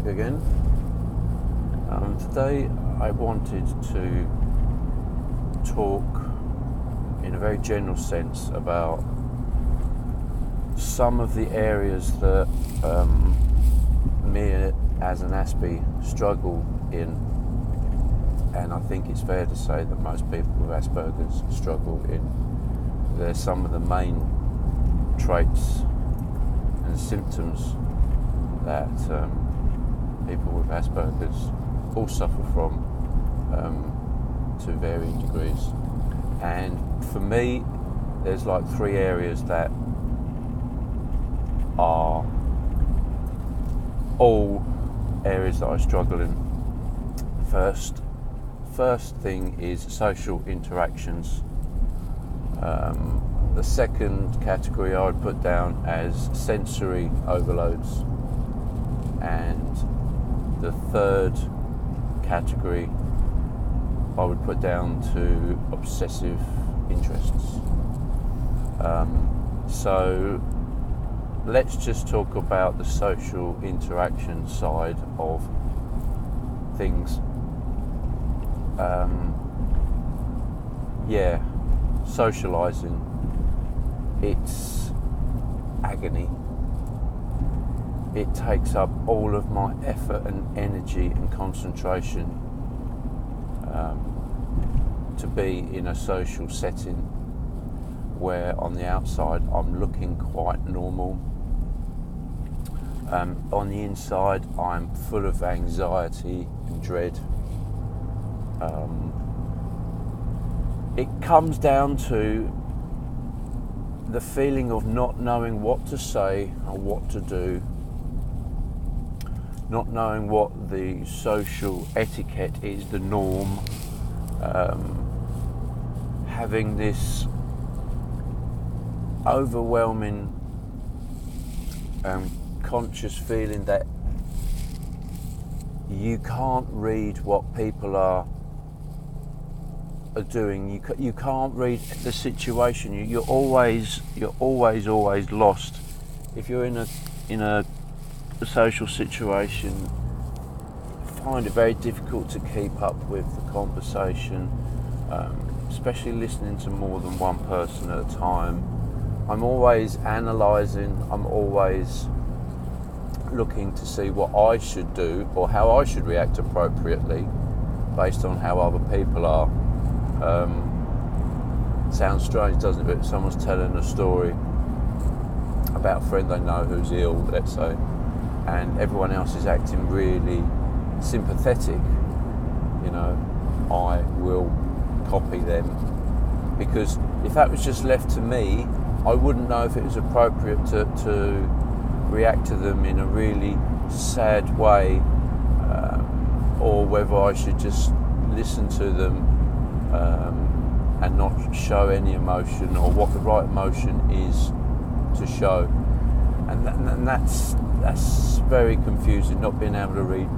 back again. Today I wanted to talk in a very general sense about some of the areas that me as an Aspie struggle in, and I think it's fair to say that most people with Aspergers struggle in. They're some of the main traits and symptoms that people with Aspergers all suffer from to varying degrees. And for me, there's like three areas that are all areas that I struggle in. First thing is social interactions. The second category I would put down as sensory overloads, and the third category I would put down to obsessive interests. So let's just talk about the social interaction side of things. Socialising, it's agony. It takes up all of my effort and energy and concentration to be in a social setting where on the outside I'm looking quite normal. On the inside I'm full of anxiety and dread. It comes down to the feeling of not knowing what to say or what to do, not knowing what the social etiquette is, the norm, having this overwhelming conscious feeling that you can't read what people are doing. You can't read the situation. You're always lost. If you're in a social situation, you find it very difficult to keep up with the conversation, especially listening to more than one person at a time. I'm always analysing. I'm always looking to see what I should do or how I should react appropriately based on how other people are. Sounds strange, doesn't it? But someone's telling a story about a friend they know who's ill, let's say, and everyone else is acting really sympathetic, I will copy them, because if that was just left to me, I wouldn't know if it was appropriate to react to them in a really sad way, or whether I should just listen to them and not show any emotion, or what the right emotion is to show. And that's very confusing, not being able to read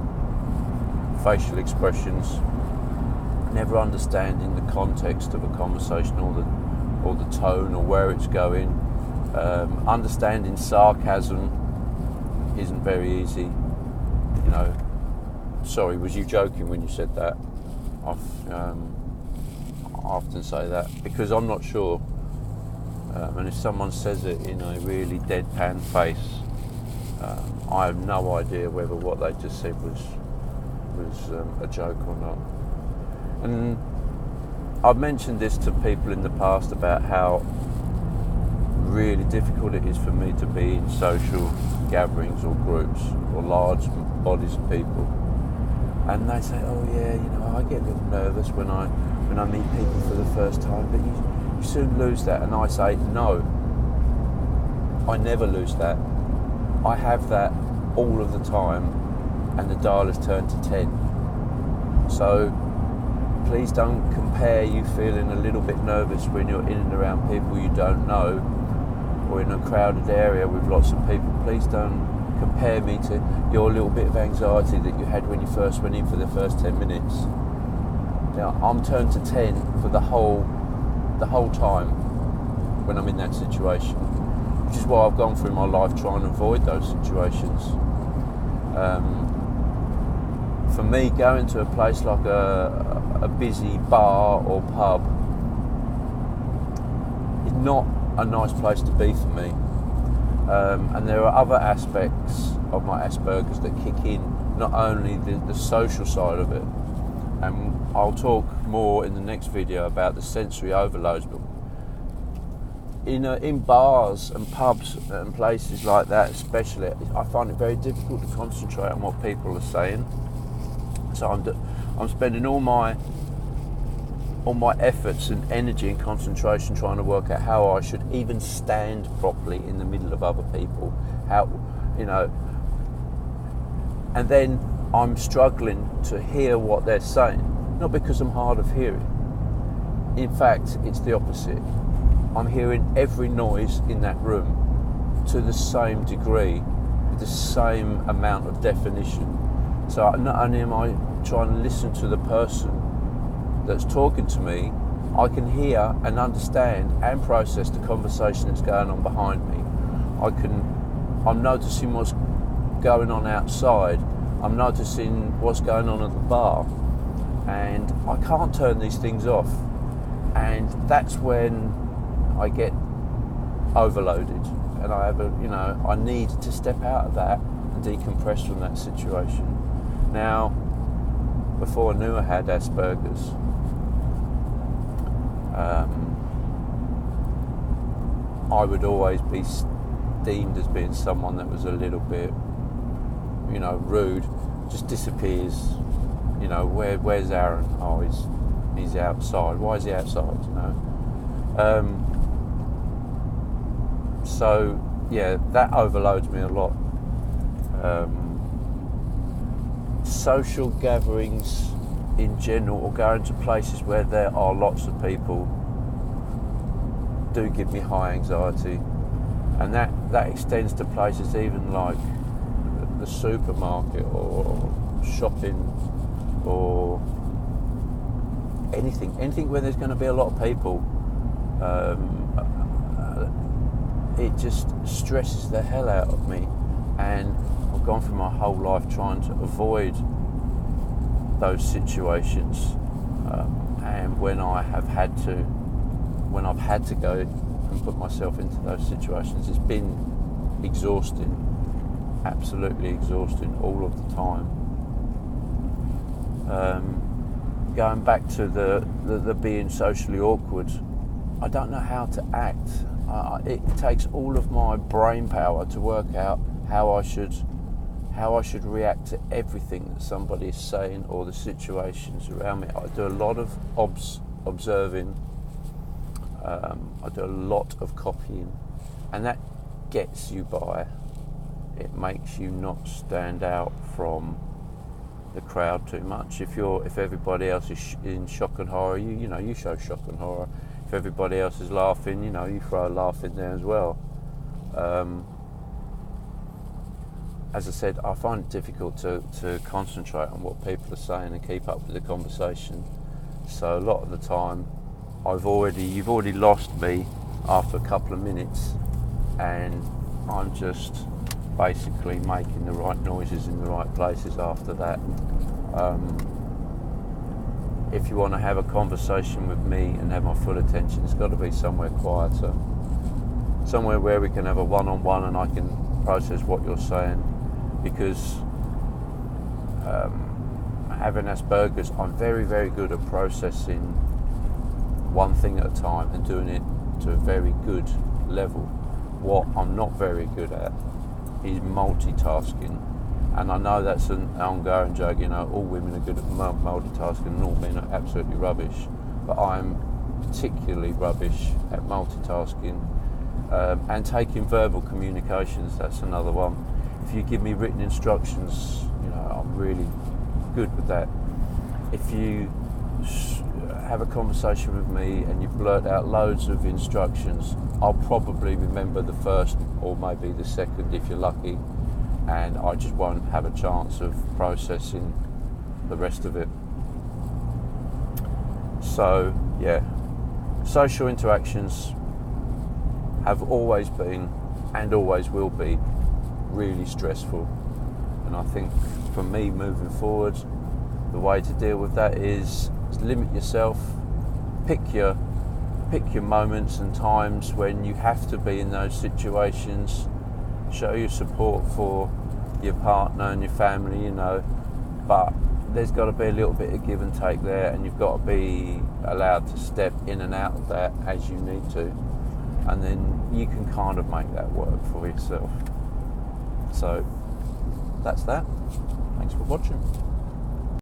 facial expressions, never understanding the context of a conversation or the tone or where it's going. Understanding sarcasm isn't very easy. Sorry, was you joking when you said that? I often say that because I'm not sure, and if someone says it in a really deadpan face, I have no idea whether what they just said was a joke or not. And I've mentioned this to people in the past about how really difficult it is for me to be in social gatherings or groups or large bodies of people, and they say, oh yeah, I get a little nervous when I meet people for the first time, but you soon lose that. And I say, no, I never lose that. I have that all of the time, and the dial is turned to 10. So please don't compare you feeling a little bit nervous when you're in and around people you don't know, or in a crowded area with lots of people. Please don't compare me to your little bit of anxiety that you had when you first went in for the first 10 minutes. I'm turned to 10 for the whole time when I'm in that situation, which is why I've gone through my life trying to avoid those situations. for me, going to a place like a busy bar or pub is not a nice place to be for me. And there are other aspects of my Aspergers that kick in, not only the social side of it, and I'll talk more in the next video about the sensory overloads, but in bars and pubs and places like that especially, I find it very difficult to concentrate on what people are saying. So I'm spending all my efforts and energy and concentration trying to work out how I should even stand properly in the middle of other people. And then I'm struggling to hear what they're saying, not because I'm hard of hearing. In fact, it's the opposite. I'm hearing every noise in that room to the same degree, with the same amount of definition. So not only am I trying to listen to the person that's talking to me, I can hear and understand and process the conversation that's going on behind me. I'm noticing what's going on outside. I'm noticing what's going on at the bar, and I can't turn these things off. And that's when I get overloaded, and I need to step out of that and decompress from that situation. Now, before I knew I had Asperger's, I would always be deemed as being someone that was a little bit, rude, just disappears. Where's Aaron? Oh, he's outside. Why is he outside? So yeah, that overloads me a lot. Social gatherings in general, or going to places where there are lots of people, do give me high anxiety, and that extends to places even like the supermarket or shopping or anything where there's going to be a lot of people. It just stresses the hell out of me, and I've gone through my whole life trying to avoid those situations, and when I've had to go and put myself into those situations, it's been exhausting, absolutely exhausting all of the time. Going back to the being socially awkward, I don't know how to act. It takes all of my brain power to work out how I should react to everything that somebody is saying or the situations around me. I do a lot of observing. I do a lot of copying, and that gets you by. It makes you not stand out from the crowd too much. If everybody else is in shock and horror, you show shock and horror. If everybody else is laughing, you throw a laugh in there as well. As I said, I find it difficult to concentrate on what people are saying and keep up with the conversation. So a lot of the time, you've already lost me after a couple of minutes, and I'm just basically making the right noises in the right places after that. If you want to have a conversation with me and have my full attention, it's got to be somewhere quieter, somewhere where we can have a one-on-one and I can process what you're saying, because having Asperger's, I'm very, very good at processing one thing at a time and doing it to a very good level. What I'm not very good at is multitasking, and I know that's an ongoing joke. All women are good at multitasking and all men are absolutely rubbish, but I'm particularly rubbish at multitasking, and taking verbal communications. That's another one. If you give me written instructions, I'm really good with that. If you have a conversation with me and you blurt out loads of instructions, I'll probably remember the first or maybe the second if you're lucky, and I just won't have a chance of processing the rest of it. So yeah, social interactions have always been and always will be really stressful, and I think for me moving forward, the way to deal with that is limit yourself, pick your moments and times when you have to be in those situations, show your support for your partner and your family, you know, but there's got to be a little bit of give and take there, and you've got to be allowed to step in and out of that as you need to, and then you can kind of make that work for yourself. So that's that. Thanks for watching.